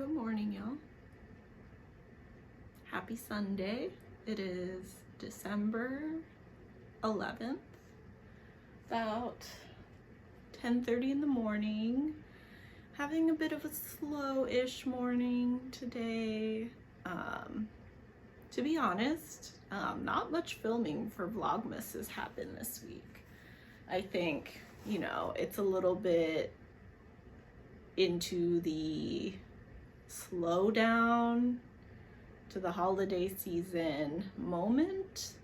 Good morning, y'all. Happy Sunday. It is December 11th, about 10:30 in the morning. Having a bit of a slow-ish morning today. To be honest, not much filming for vlogmas has happened this week. I think, it's a little bit into the slow down to the holiday season moment.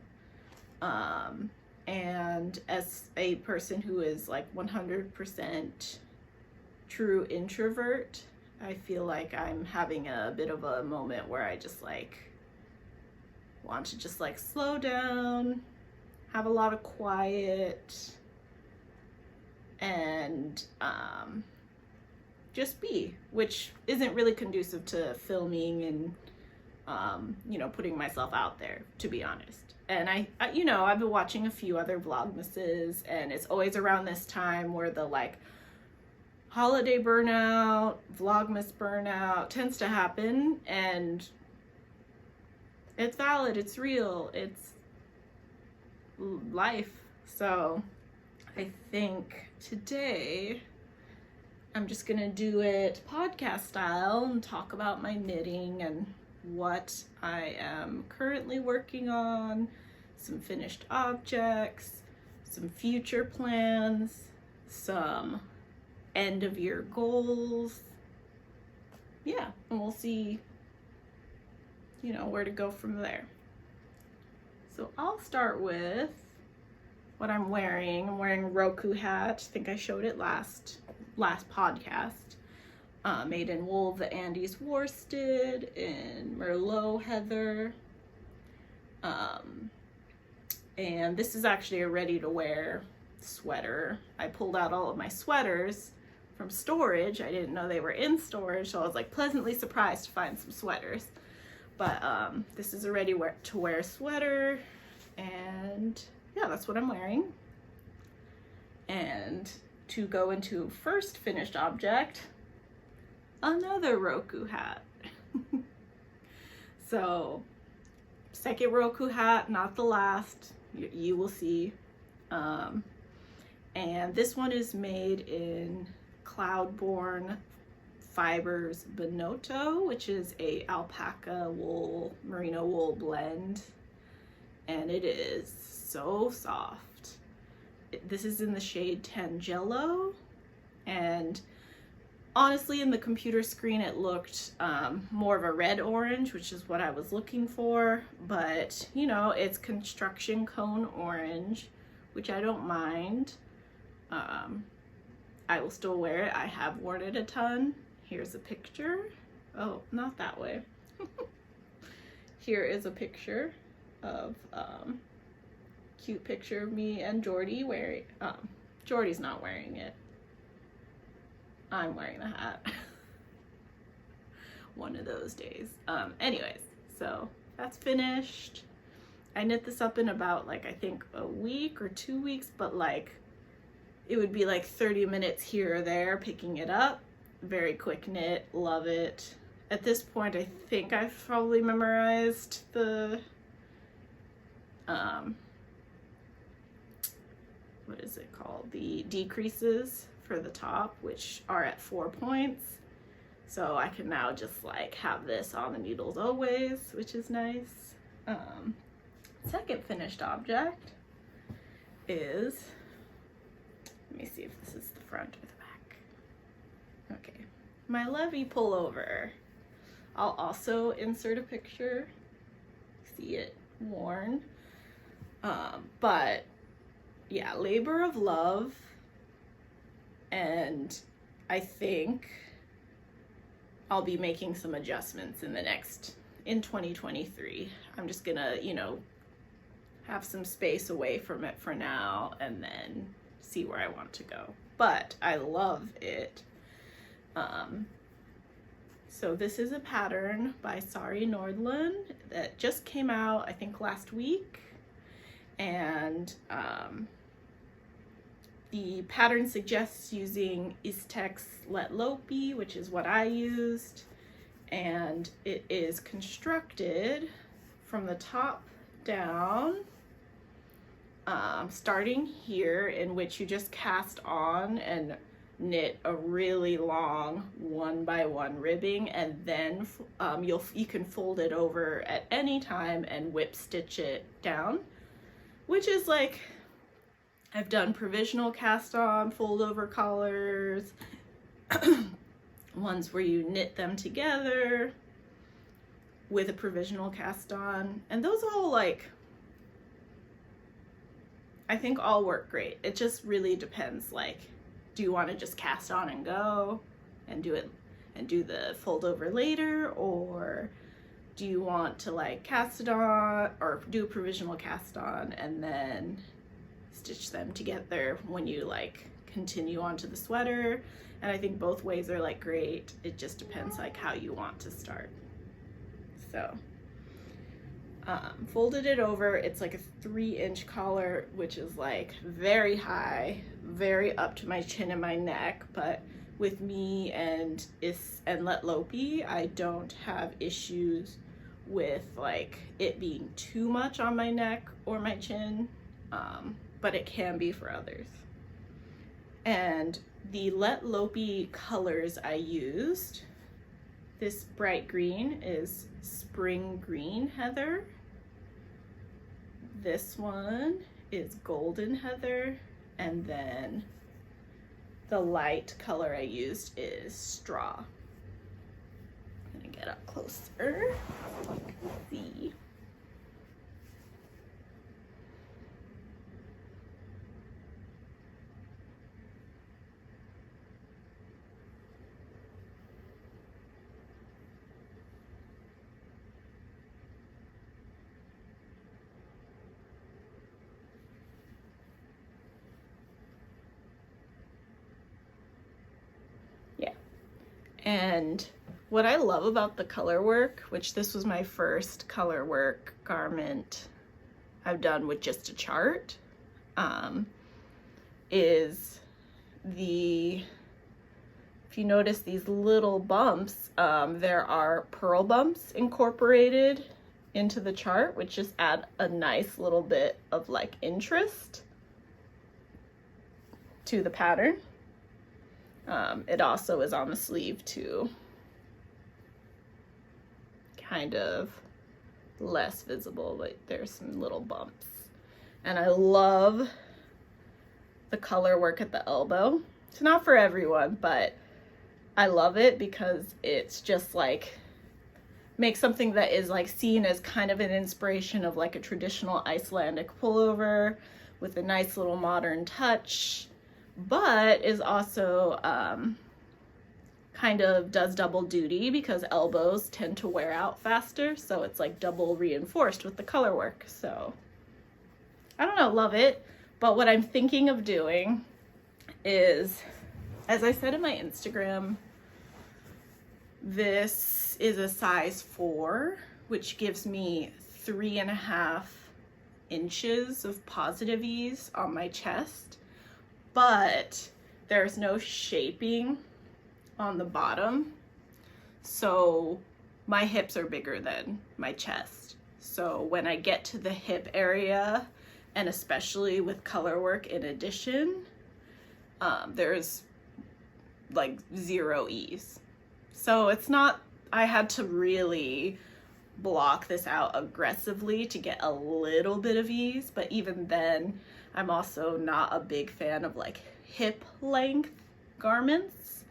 And as a person who is like 100% true introvert, I feel like I'm having a bit of a moment where I just want to just slow down, have a lot of quiet, and just be, which isn't really conducive to filming and putting myself out there, to be honest. And I've been watching a few other vlogmases, and it's always around this time where the holiday burnout, vlogmas burnout tends to happen, and it's valid, it's real, it's life. So I think today I'm just gonna do it podcast style and talk about my knitting and what I am currently working on, some finished objects, some future plans, some end of year goals. Yeah, and we'll see, where to go from there. So I'll start with what I'm wearing. I'm wearing a Roku hat. I think I showed it last podcast. Made in wool of the Andes worsted in Merlot heather. And this is actually a ready to wear sweater. I pulled out all of my sweaters from storage. I didn't know they were in storage, so I was pleasantly surprised to find some sweaters. But this is a ready to wear sweater, and yeah, that's what I'm wearing. And to go into first finished object, another Roku hat. So second Roku hat, not the last, you will see. And this one is made in Cloudborn Fibers Bonotto, which is a alpaca wool, merino wool blend, and it is so soft. This is in the shade Tangelo, and honestly in the computer screen it looked more of a red orange, which is what I was looking for, but it's construction cone orange, which I don't mind. I will still wear it. I have worn it a ton. Here's a picture. Oh, not that way. Here is a picture of cute picture of me and Jordy wearing, Jordy's not wearing it. I'm wearing the hat. One of those days. Anyways, so that's finished. I knit this up in about I think a week or 2 weeks, but it would be 30 minutes here or there picking it up. Very quick knit, love it. At this point, I think I've probably memorized the, what is it called? The decreases for the top, which are at 4 points. So I can now just have this on the needles always, which is nice. Second finished object is, let me see if this is the front or the back. Okay, my Levy pullover. I'll also insert a picture. See it worn. But yeah, labor of love. And I think I'll be making some adjustments in 2023. I'm just gonna, have some space away from it for now and then see where I want to go. But I love it. So this is a pattern by Sari Nordlund that just came out, I think, last week. And the pattern suggests using Istex Let Lopi, which is what I used. and it is constructed from the top down, starting here, in which you just cast on and knit a really long 1x1 ribbing, and then you can fold it over at any time and whip stitch it down, which is like, I've done provisional cast on fold over collars, ones where you knit them together with a provisional cast on, and those all, like, I think all work great. It just really depends, like, do you want to just cast on and go and do it and do the fold over later, or do you want to like cast it on or do a provisional cast on and then stitch them together when you like continue onto the sweater? And I think both ways are like great. It just depends like how you want to start. So folded it over. It's like a 3-inch collar, which is like very high, very up to my chin and my neck. But with me and Let Lopi, I don't have issues with like it being too much on my neck or my chin, but it can be for others. And the Let Lopi colors I used, this bright green is Spring Green Heather. This one is Golden Heather, and then the light color I used is Straw. I'm gonna get up closer so you can see. And what I love about the color work, which this was my first color work garment I've done with just a chart, is if you notice these little bumps, there are purl bumps incorporated into the chart, which just add a nice little bit of like interest to the pattern. It also is on the sleeve too, kind of less visible, but there's some little bumps. And I love the color work at the elbow. It's not for everyone, but I love it because it's just like makes something that is like seen as kind of an inspiration of like a traditional Icelandic pullover with a nice little modern touch, but is also kind of does double duty because elbows tend to wear out faster, so it's like double reinforced with the color work. So I don't know, love it. But what I'm thinking of doing is, as I said in my Instagram, this is a size 4, which gives me 3.5 inches of positive ease on my chest, but there's no shaping on the bottom, so my hips are bigger than my chest. So when I get to the hip area, and especially with color work in addition, there's like 0 ease. So it's not, I had to really block this out aggressively to get a little bit of ease, but even then, I'm also not a big fan of like hip length garments,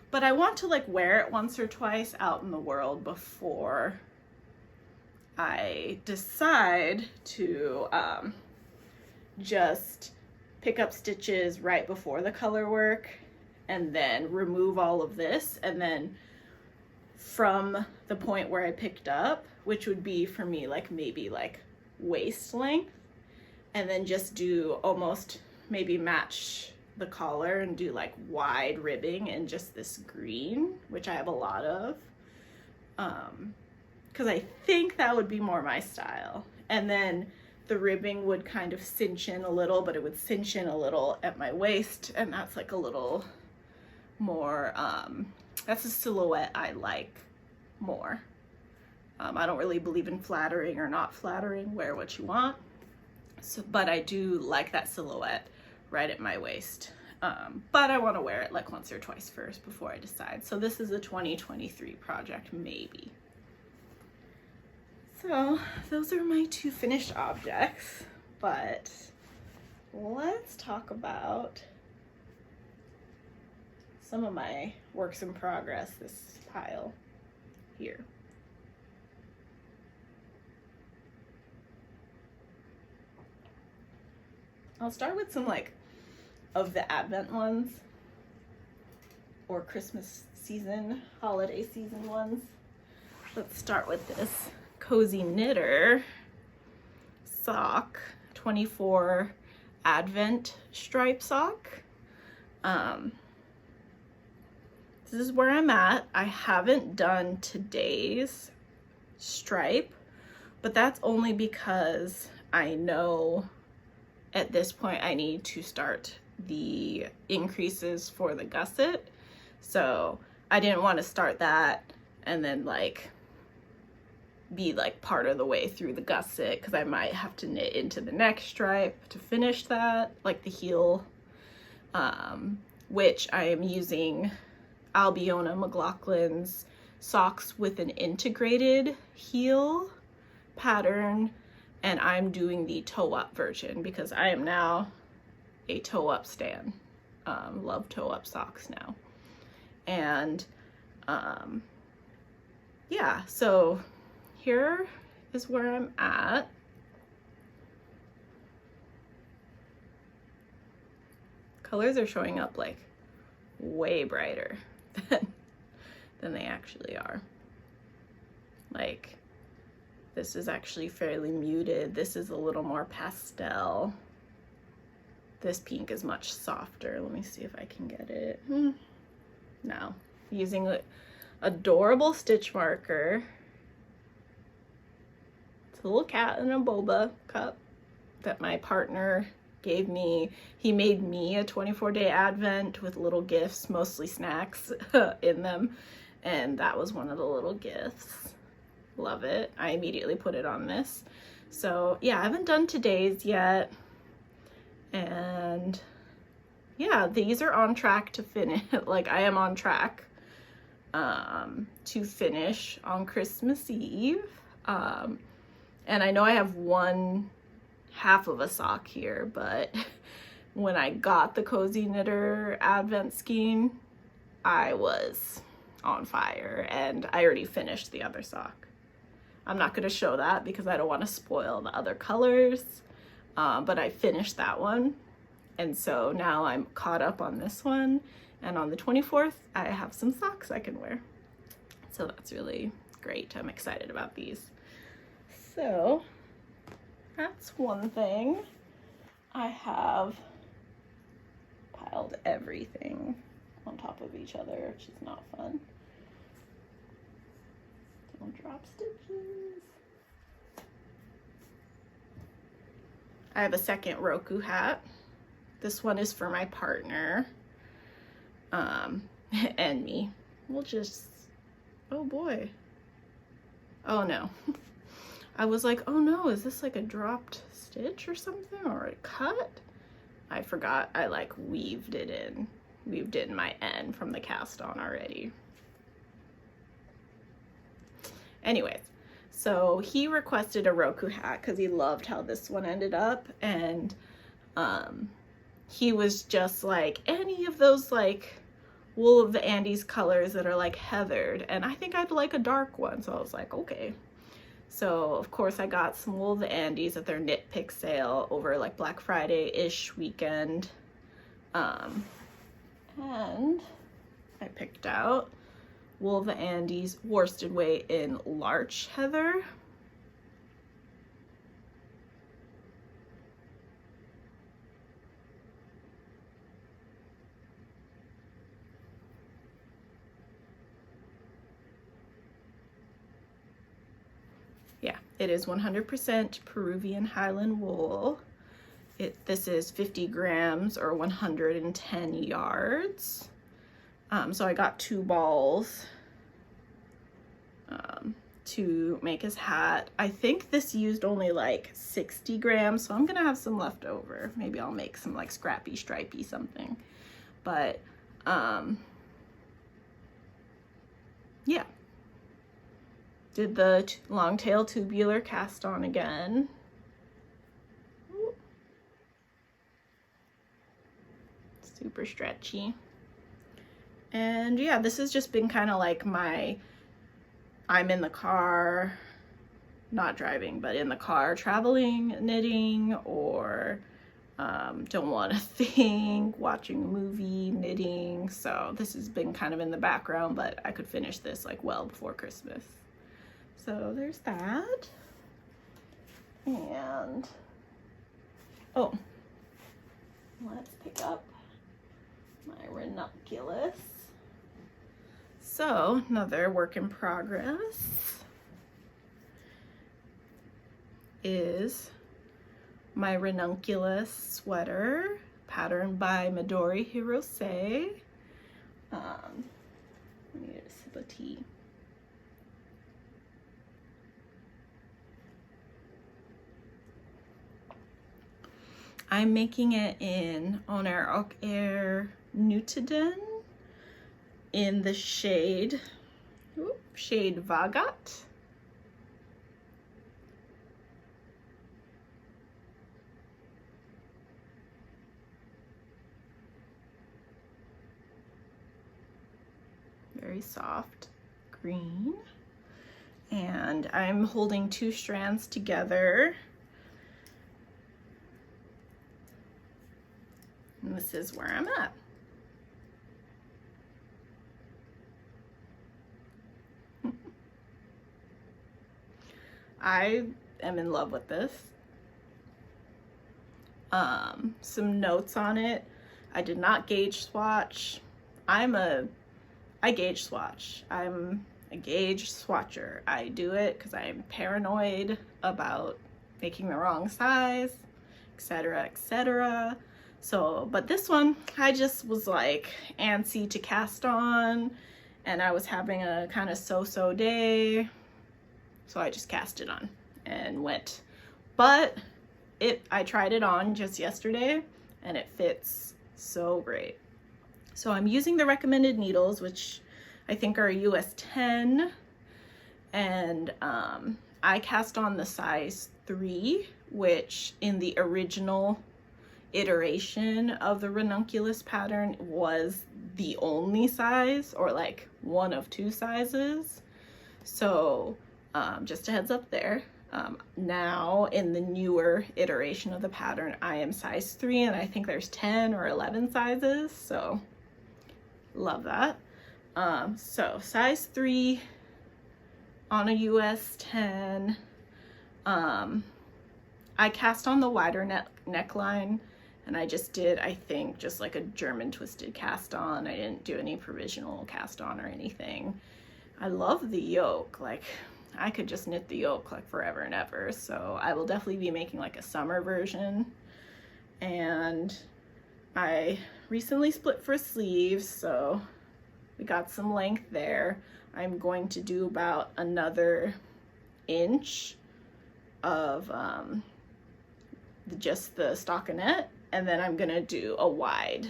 but I want to like wear it once or twice out in the world before I decide to just pick up stitches right before the color work and then remove all of this, and then from the point where I picked up, which would be for me like maybe like waist length, and then just do almost maybe match the collar and do like wide ribbing in just this green, which I have a lot of, because I think that would be more my style. And then the ribbing would kind of cinch in a little, but it would cinch in a little at my waist, and that's like a little more, that's a silhouette I like more. I don't really believe in flattering or not flattering, wear what you want. So, but I do like that silhouette right at my waist. But I want to wear it like once or twice first before I decide. So this is a 2023 project, maybe. So those are my two finished objects, but let's talk about some of my works in progress, this pile here. I'll start with some like of the Advent ones or Christmas season, holiday season ones. Let's start with this Cozy Knitter sock, 24 Advent stripe sock. This is where I'm at. I haven't done today's stripe, but that's only because I know at this point I need to start the increases for the gusset. So I didn't want to start that and then like be like part of the way through the gusset, because I might have to knit into the next stripe to finish that, like the heel, which I am using Albiona McLaughlin's socks with an integrated heel pattern, and I'm doing the toe-up version because I am now a toe-up stan. Love toe-up socks now. And yeah, so here is where I'm at. Colors are showing up like way brighter than they actually are. Like, this is actually fairly muted. This is a little more pastel. This pink is much softer. Let me see if I can get it. No. Using an adorable stitch marker. It's a little cat in a boba cup that my partner gave me. He made me a 24-day Advent with little gifts, mostly snacks in them. And that was one of the little gifts. Love it. I immediately put it on this. So yeah, I haven't done today's yet. And yeah, these are on track to finish. Like, I am on track to finish on Christmas Eve. And I know I have one half of a sock here, but when I got the Cozy Knitter Advent skein, I was on fire, and I already finished the other sock. I'm not going to show that because I don't want to spoil the other colors, but I finished that one, and so now I'm caught up on this one, and on the 24th I have some socks I can wear, so that's really great. I'm excited about these. So that's one thing. I have piled everything on top of each other, which is not fun. Don't drop stitches. I have a second Roku hat. This one is for my partner, and me. We'll just, oh boy. Oh no. I was like, oh no, is this like a dropped stitch or something, or a cut? I forgot I like weaved in my end from the cast on already. Anyways, so he requested a Roku hat because he loved how this one ended up, and he was just like, any of those like Wool of the Andes colors that are like heathered, and I think I'd like a dark one. So I was like, okay. So of course I got some Wool of the Andes at their knit pick sale over like Black Friday-ish weekend. And I picked out Wool of the Andes worsted weight in larch heather. Yeah, it is 100% Peruvian Highland wool. This is 50 grams or 110 yards. So I got 2 balls to make his hat. I think this used only like 60 grams, so I'm gonna have some left over. Maybe I'll make some like scrappy, stripey something. But yeah. Did the long tail tubular cast on again. Ooh. Super stretchy. And yeah, this has just been kind of like I'm in the car, not driving, but in the car traveling, knitting, or don't want to think, watching a movie, knitting. So this has been kind of in the background, but I could finish this like well before Christmas. So there's that. And oh, let's pick up my ranunculus. So another work in progress is my ranunculus sweater, patterned by Midori Hirose. I need a sip of tea. I'm making it in Honor och Air Nutiden in the shade Vagat. Very soft green. And I'm holding 2 strands together. And this is where I'm at. I am in love with this. Some notes on it. I did not gauge swatch. I gauge swatch. I'm a gauge swatcher. I do it because I'm paranoid about making the wrong size, etc., etc. So, but this one, I just was like antsy to cast on, and I was having a kind of so-so day, so I just cast it on and went. But I tried it on just yesterday, and it fits so great. So I'm using the recommended needles, which I think are US 10, and I cast on the size 3, which in the original iteration of the ranunculus pattern was the only size, or like one of 2 sizes. So just a heads up there. Now in the newer iteration of the pattern, I am size 3, and I think there's 10 or 11 sizes, so love that. So size 3 on a US 10. I cast on the wider neckline, and I just did, I think, just like a German twisted cast on. I didn't do any provisional cast on or anything. I love the yoke. Like, I could just knit the yoke like forever and ever. So I will definitely be making like a summer version. And I recently split for sleeves, so we got some length there. I'm going to do about another inch of just the stockinette, and then I'm gonna do a wide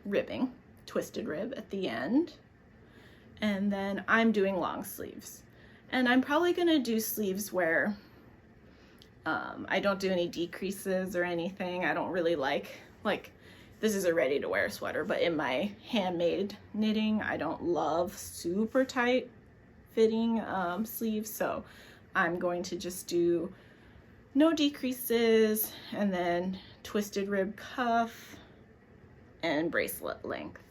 ribbing, twisted rib at the end. And then I'm doing long sleeves, and I'm probably gonna do sleeves where I don't do any decreases or anything. I don't really like this is a ready to wear sweater, but in my handmade knitting, I don't love super tight fitting sleeves. So I'm going to just do no decreases, and then twisted rib cuff and bracelet length.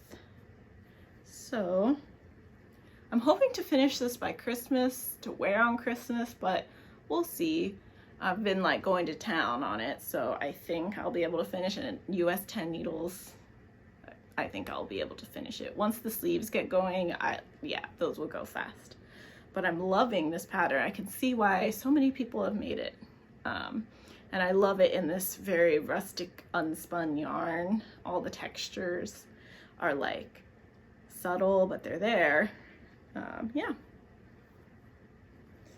So I'm hoping to finish this by Christmas, to wear on Christmas, but we'll see. I've been like going to town on it, so I think I'll be able to finish it in US 10 needles. I think I'll be able to finish it. Once the sleeves get going, yeah, those will go fast. But I'm loving this pattern. I can see why so many people have made it. And I love it in this very rustic unspun yarn. All the textures are like subtle, but they're there. yeah.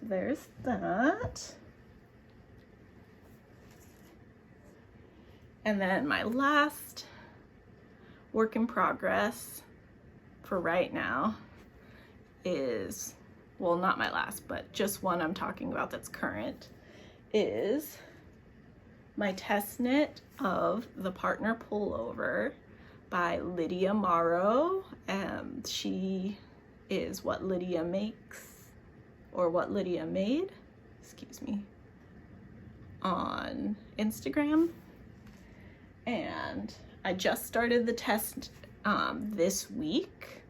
So there's that. And then my last work in progress for right now is, well, not my last, but just one I'm talking about that's current, is my test knit of the Partner Pullover by Lydia Morrow. She is What Lydia Makes, or What Lydia Made, excuse me, on Instagram. And I just started the test this week,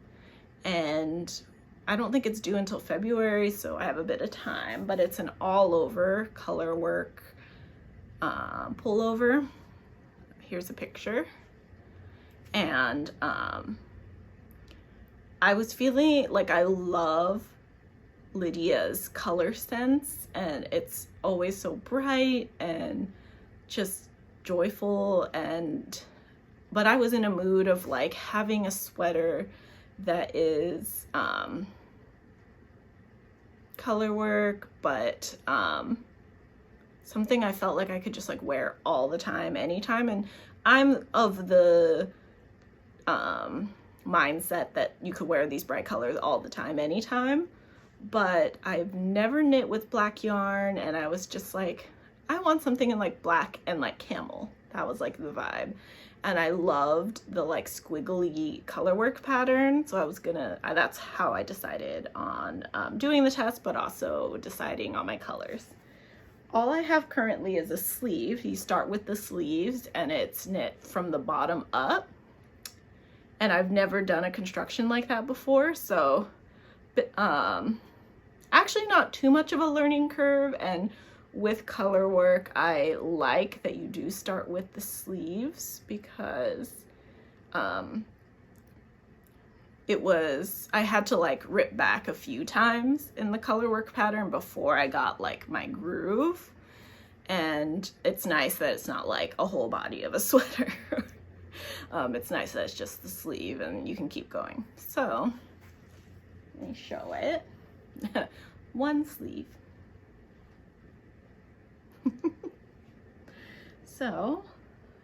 and I don't think it's due until February, so I have a bit of time, but it's an all over color work pullover. Here's a picture. And I was feeling like I love Lydia's color sense, and it's always so bright and just joyful, but I was in a mood of like having a sweater that is color work, but something I felt like I could just like wear all the time, anytime. And I'm of the mindset that you could wear these bright colors all the time, anytime, but I've never knit with black yarn, and I was just like, I want something in like black and like camel. That was like the vibe. And I loved the like squiggly color work pattern. So I was gonna, that's how I decided on doing the test, but also deciding on my colors. All I have currently is a sleeve. You start with the sleeves, and it's knit from the bottom up. And I've never done a construction like that before. So actually not too much of a learning curve. And with color work, I like that you do start with the sleeves, because I had to like rip back a few times in the color work pattern before I got like my groove. And it's nice that it's not like a whole body of a sweater. It's nice that it's just the sleeve and you can keep going. So let me show it. One sleeve. So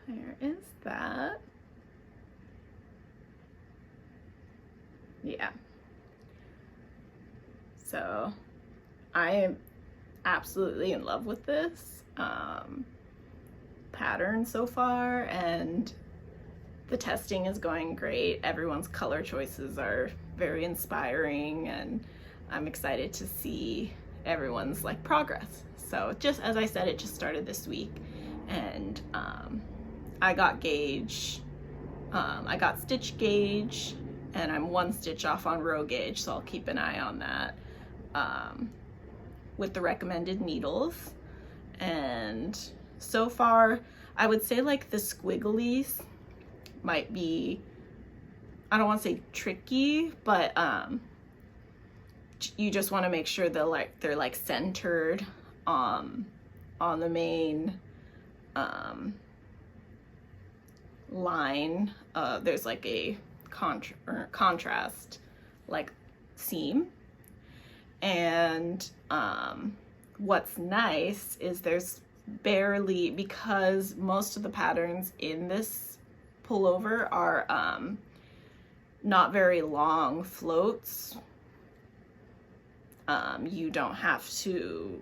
there is that. Yeah. So I am absolutely in love with this pattern so far, and the testing is going great. Everyone's color choices are very inspiring, and I'm excited to see everyone's like progress. So just as I said, it just started this week, and I got gauge, I got stitch gauge, and I'm one stitch off on row gauge, so I'll keep an eye on that with the recommended needles. And so far, I would say like the squigglies might be, I don't want to say tricky, but you just want to make sure they're like centered on the main line. There's like a contrast like seam, and what's nice is there's barely, because most of the patterns in this pullover are not very long floats. You don't have to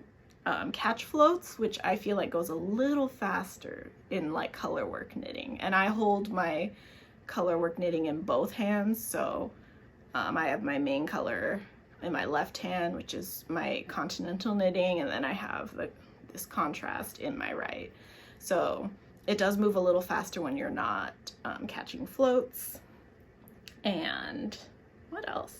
catch floats, which I feel like goes a little faster in like color work knitting. And I hold my color work knitting in both hands, so I have my main color in my left hand, which is my continental knitting, and then I have this contrast in my right. So it does move a little faster when you're not catching floats. And what else?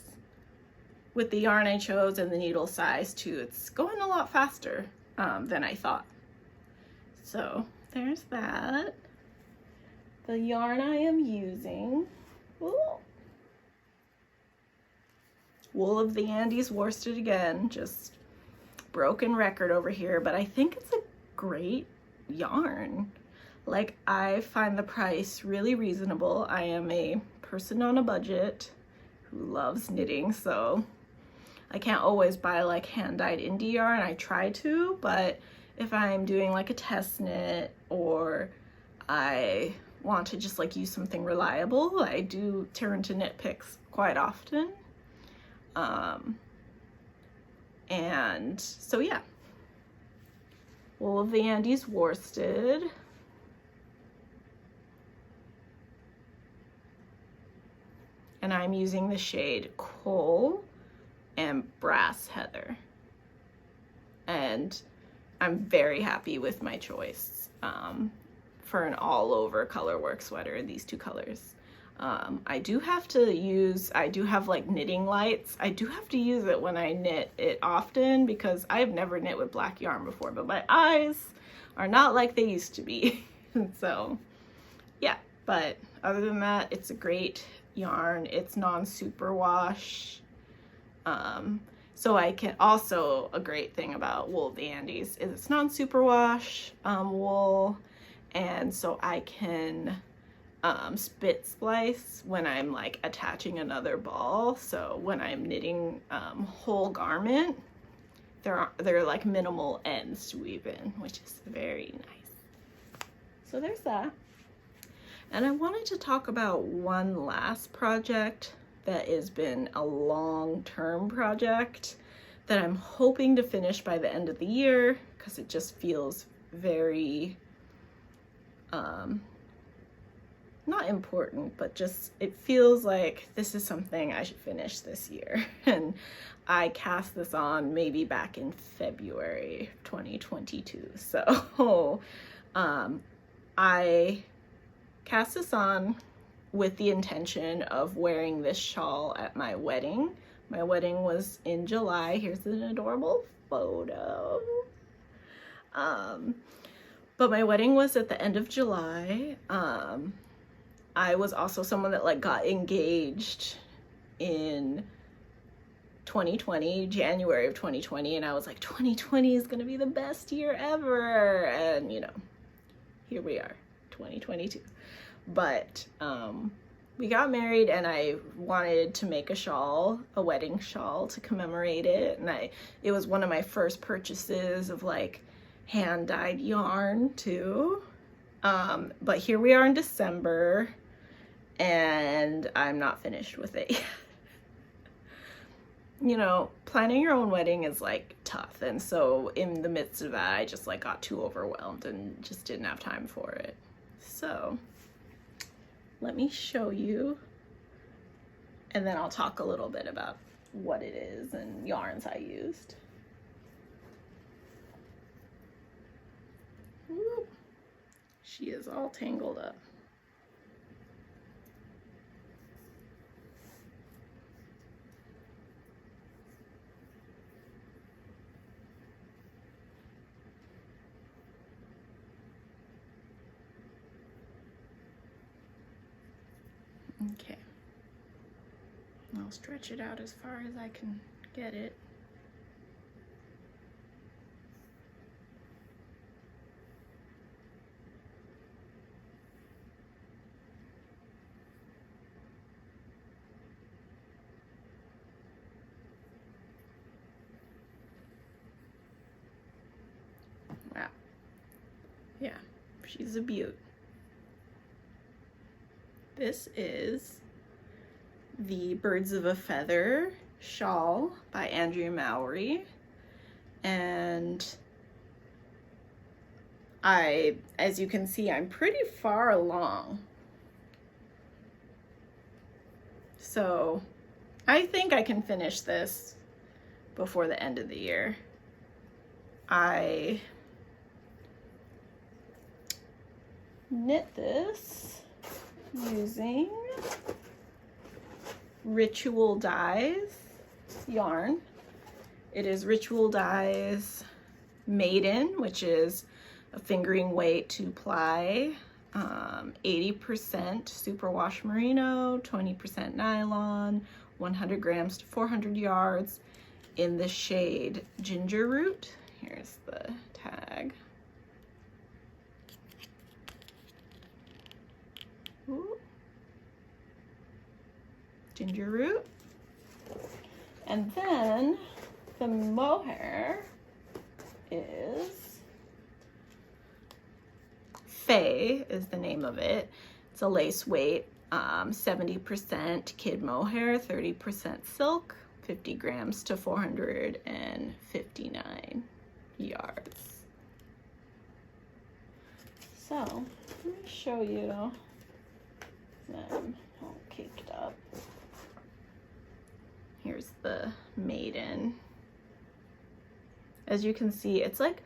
With the yarn I chose and the needle size too, it's going a lot faster than I thought. So there's that. The yarn I am using, Wool of the Andes worsted again, just broken record over here, but I think it's a great yarn. Like, I find the price really reasonable. I am a person on a budget who loves knitting, so I can't always buy like hand-dyed indie yarn. I try to, but if I'm doing like a test knit or I want to just like use something reliable, I do turn to knit picks quite often. And so yeah, Wool of the Andes worsted. And I'm using the shade Coal and Brass Heather. And I'm very happy with my choice for an all-over colorwork sweater, these two colors. I do have like knitting lights. I do have to use it when I knit it often because I've never knit with black yarn before, but my eyes are not like they used to be. So yeah, but other than that, it's a great yarn. It's non-superwash. So I can also, a great thing about Wool of the Andes is it's non-superwash wool, and so I can spit splice when I'm like attaching another ball. So when I'm knitting whole garment, they're like minimal ends to weave in, which is very nice. So there's that. And I wanted to talk about one last project that has been a long-term project that I'm hoping to finish by the end of the year because it just feels very not important, but just it feels like this is something I should finish this year. And I cast this on maybe back in February 2022. So I cast this on with the intention of wearing this shawl at my wedding. My wedding was in July. Here's an adorable photo. But my wedding was at the end of July. I was also someone that like got engaged in 2020, January of 2020, and I was like, 2020 is gonna be the best year ever. And you know, here we are, 2022. But we got married and I wanted to make a shawl, a wedding shawl to commemorate it. And it was one of my first purchases of like hand-dyed yarn too. But here we are in December and I'm not finished with it yet. You know, planning your own wedding is like tough. And so in the midst of that, I just like got too overwhelmed and just didn't have time for it. So let me show you, and then I'll talk a little bit about what it is and yarns I used. Ooh, she is all tangled up. Okay, I'll stretch it out as far as I can get it. Wow. Yeah, she's a beaut. This is the Birds of a Feather shawl by Andrea Mowry. And as you can see, I'm pretty far along. So I think I can finish this before the end of the year. I knit this using Ritual Dyes yarn. It is Ritual Dyes Maiden, which is a fingering weight 2-ply, 80% superwash merino, 20% nylon, 100 grams to 400 yards in the shade Ginger Root. Here's the tag. Ooh. Ginger Root. And then the mohair is Faye is the name of it. It's a lace weight, 70% kid mohair, 30% silk, 50 grams to 459 yards. So let me show you them all caked up. Here's the maiden. As you can see, it's like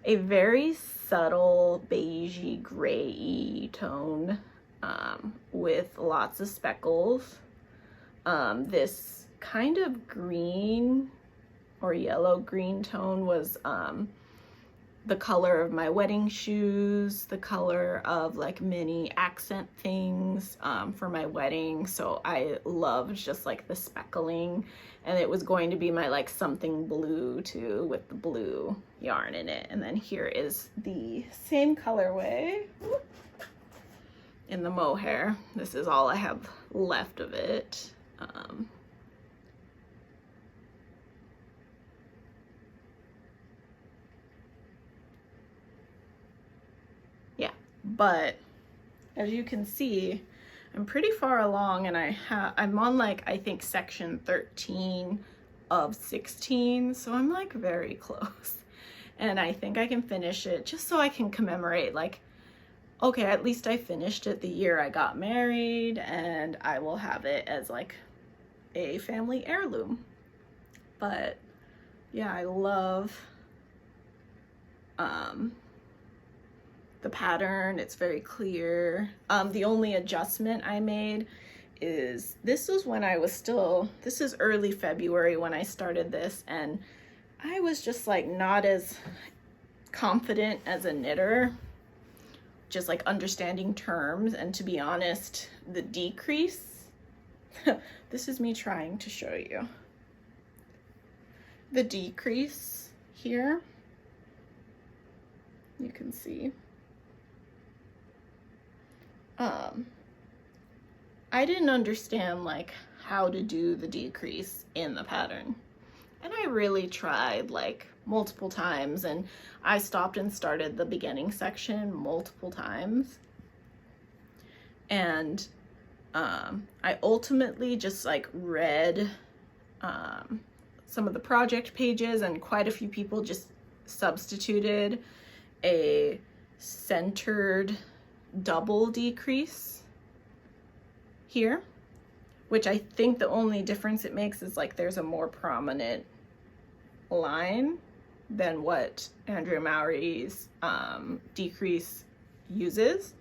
a very subtle beigey gray tone with lots of speckles. This kind of green or yellow green tone was the color of my wedding shoes, the color of like mini accent things for my wedding. So I loved just like the speckling, and it was going to be my like something blue too with the blue yarn in it. And then here is the same colorway in the mohair. This is all I have left of it. But as you can see, I'm pretty far along, and I'm on like, I think section 13 of 16, so I'm like very close. And I think I can finish it just so I can commemorate, like, okay, at least I finished it the year I got married, and I will have it as like a family heirloom. But yeah, I love the pattern. It's very clear. The only adjustment I made is this is early February when I started this, and I was just like not as confident as a knitter, just like understanding terms. And to be honest, the decrease, this is me trying to show you the decrease here. You can see. I didn't understand like how to do the decrease in the pattern, and I really tried like multiple times, and I stopped and started the beginning section multiple times, and I ultimately just like read some of the project pages, and quite a few people just substituted a centered double decrease here, which I think the only difference it makes is like there's a more prominent line than what Andrea Mowry's decrease uses.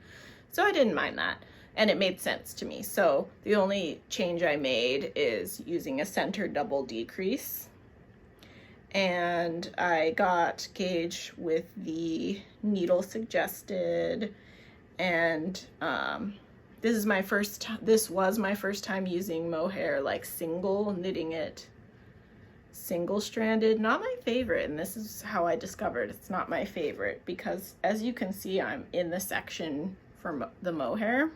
So I didn't mind that, and it made sense to me. So the only change I made is using a centered double decrease, and I got gauge with the needle suggested. And this was my first time using mohair like knitting it single stranded. Not my favorite, and this is how I discovered it's not my favorite, because as you can see, I'm in the section for the mohair,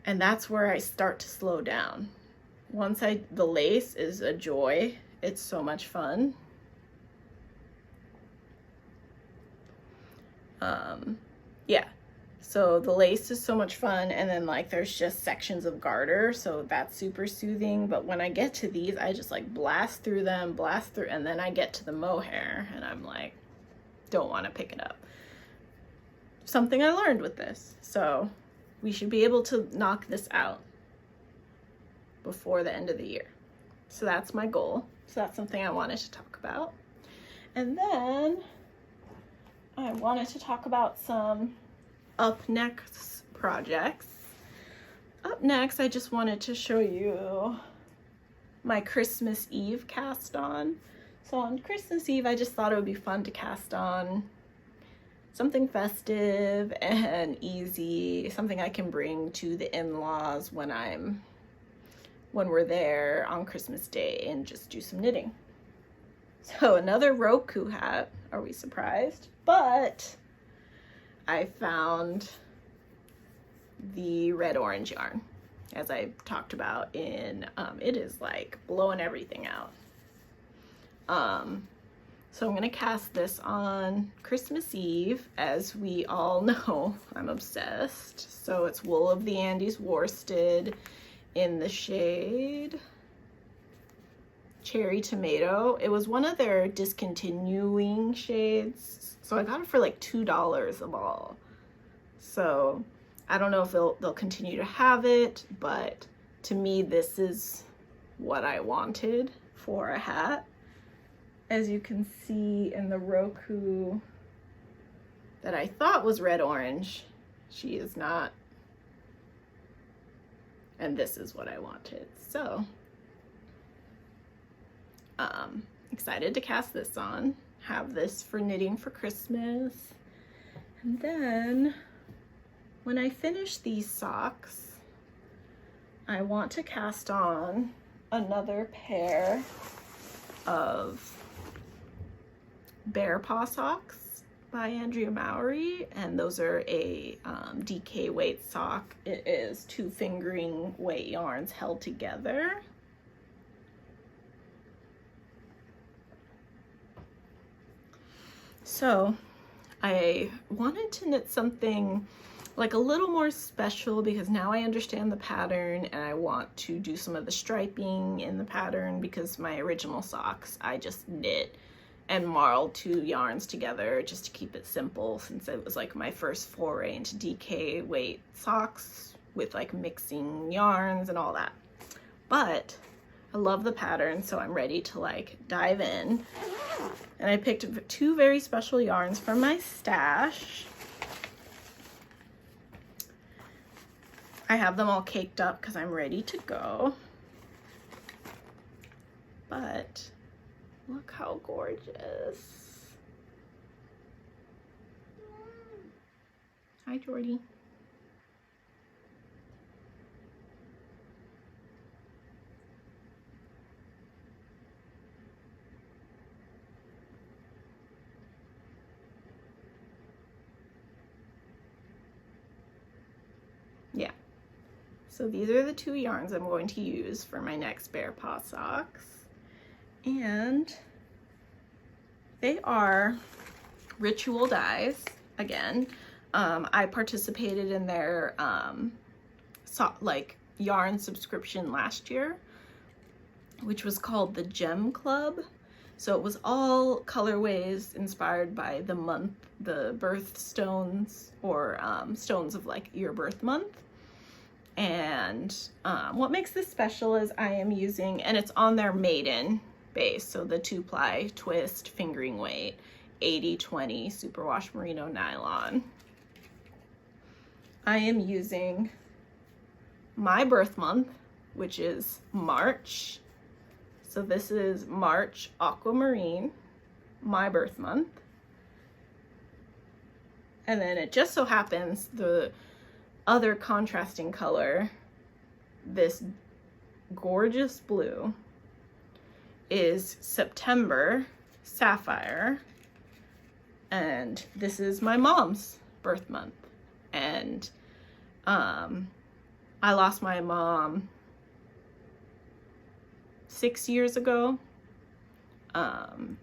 and that's where I start to slow down. The lace is a joy. It's so much fun. Yeah, so the lace is so much fun, and then like there's just sections of garter, so that's super soothing. But when I get to these, I just like blast through, and then I get to the mohair, and I'm like, don't want to pick it up. Something I learned with this, so we should be able to knock this out before the end of the year. So that's my goal. So that's something I wanted to talk about. And then I wanted to talk about some up next projects. Up next, I just wanted to show you my Christmas Eve cast on. So on Christmas Eve, I just thought it would be fun to cast on something festive and easy, something I can bring to the in-laws when we're there on Christmas Day, and just do some knitting. So another Roku hat, are we surprised? But I found the red orange yarn. as I talked about in, it is like blowing everything out. So I'm gonna cast this on Christmas Eve. As we all know, I'm obsessed. So it's Wool of the Andes worsted in the shade Cherry Tomato. It was one of their discontinuing shades, so I got it for like $2 a ball. So I don't know if they'll continue to have it, but to me this is what I wanted for a hat. As you can see in the Roku that I thought was red orange, she is not. And this is what I wanted. So excited to cast this on, have this for knitting for Christmas. And then when I finish these socks, I want to cast on another pair of Bear Paw socks by Andrea Mowry, and those are a DK weight sock. It is 2 fingering weight yarns held together. So I wanted to knit something like a little more special because now I understand the pattern and I want to do some of the striping in the pattern, because my original socks I just knit and marled 2 yarns together just to keep it simple, since it was like my first foray into DK weight socks with like mixing yarns and all that. But I love the pattern, so I'm ready to like dive in. And I picked 2 very special yarns from my stash. I have them all caked up because I'm ready to go. But look how gorgeous. Hi, Jordy. Yeah. So these are the 2 yarns I'm going to use for my next Bear Paw socks. And they are Ritual dyes again. I participated in their yarn subscription last year, which was called the Gem Club. So it was all colorways inspired by the month, the birthstones, or stones of like your birth month. And what makes this special is I am using, and it's on their Maiden base, so the 2-ply twist fingering weight 80/20 superwash merino nylon. I am using my birth month, which is March. So this is March Aquamarine, my birth month. And then it just so happens the other contrasting color, this gorgeous blue, is September Sapphire, and this is my mom's birth month. And I lost my mom 6 years ago,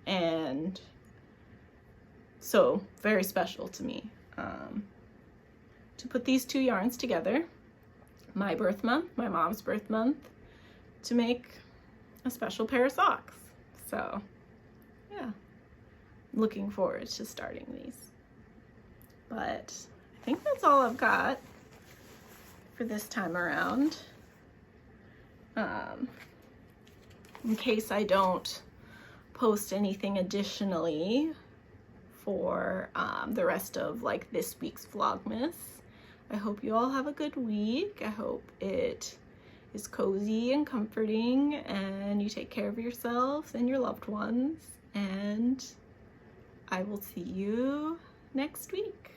and so very special to me to put these 2 yarns together, my birth month, my mom's birth month, to make a special pair of socks. So yeah, looking forward to starting these. But I think that's all I've got for this time around. In case I don't post anything additionally for the rest of like this week's Vlogmas, I hope you all have a good week. I hope it is cozy and comforting, and you take care of yourselves and your loved ones, and I will see you next week.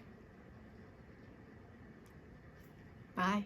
Bye.